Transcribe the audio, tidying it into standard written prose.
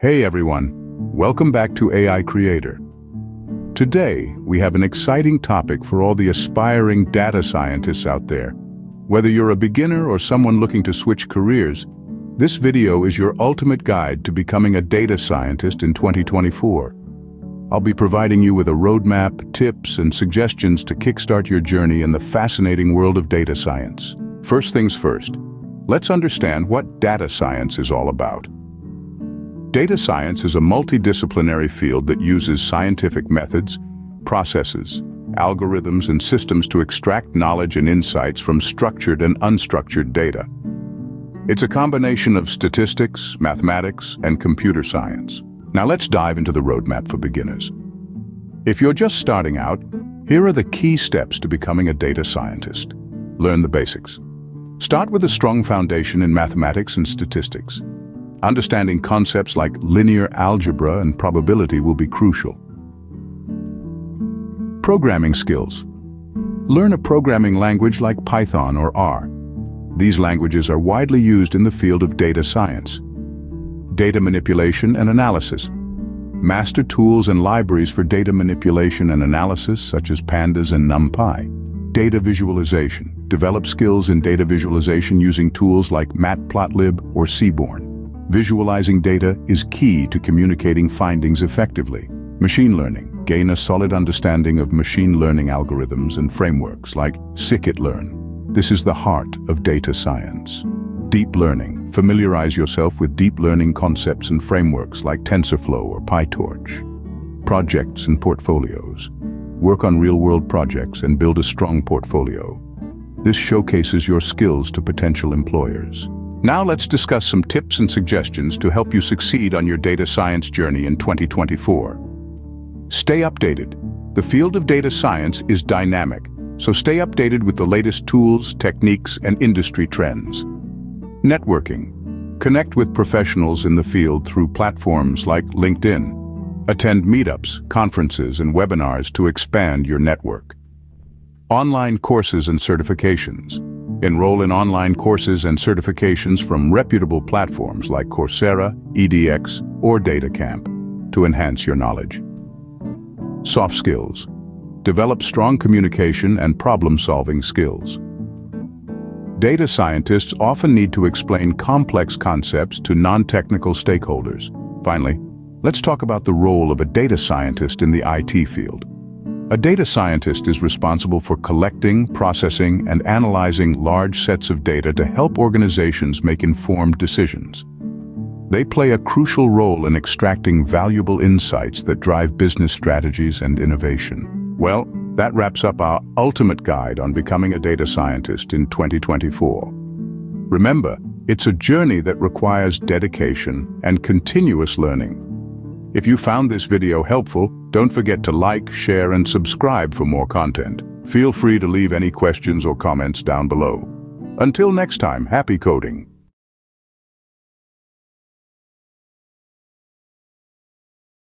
Hey everyone, welcome back to AI Creator. Today, we have an exciting topic for all the aspiring data scientists out there. Whether you're a beginner or someone looking to switch careers, this video is your ultimate guide to becoming a data scientist in 2024. I'll be providing you with a roadmap, tips, and suggestions to kickstart your journey in the fascinating world of data science. First things first, let's understand what data science is all about. Data science is a multidisciplinary field that uses scientific methods, processes, algorithms, and systems to extract knowledge and insights from structured and unstructured data. It's a combination of statistics, mathematics, and computer science. Now let's dive into the roadmap for beginners. If you're just starting out, here are the key steps to becoming a data scientist. Learn the basics. Start with a strong foundation in mathematics and statistics. Understanding concepts like linear algebra and probability will be crucial. Programming skills. Learn a programming language like Python or R. These languages are widely used in the field of data science. Data manipulation and analysis. Master tools and libraries for data manipulation and analysis such as Pandas and NumPy. Data visualization. Develop skills in data visualization using tools like Matplotlib or Seaborn. Visualizing data is key to communicating findings effectively. Machine learning. Gain a solid understanding of machine learning algorithms and frameworks like scikit-learn. This is the heart of data science. Deep learning. Familiarize yourself with deep learning concepts and frameworks like TensorFlow or PyTorch. Projects and portfolios. Work on real-world projects and build a strong portfolio. This showcases your skills to potential employers. Now let's discuss some tips and suggestions to help you succeed on your data science journey in 2024. Stay updated. The field of data science is dynamic, so stay updated with the latest tools, techniques, and industry trends. Networking. Connect with professionals in the field through platforms like LinkedIn. Attend meetups, conferences, and webinars to expand your network. Online courses and certifications. Enroll in online courses and certifications from reputable platforms like Coursera, edX, or DataCamp to enhance your knowledge. Soft skills. Develop strong communication and problem-solving skills. Data scientists often need to explain complex concepts to non-technical stakeholders. Finally, let's talk about the role of a data scientist in the IT field. A data scientist is responsible for collecting, processing, and analyzing large sets of data to help organizations make informed decisions. They play a crucial role in extracting valuable insights that drive business strategies and innovation. Well, that wraps up our ultimate guide on becoming a data scientist in 2024. Remember, it's a journey that requires dedication and continuous learning. If you found this video helpful, don't forget to like, share, and subscribe for more content. Feel free to leave any questions or comments down below. Until next time, happy coding!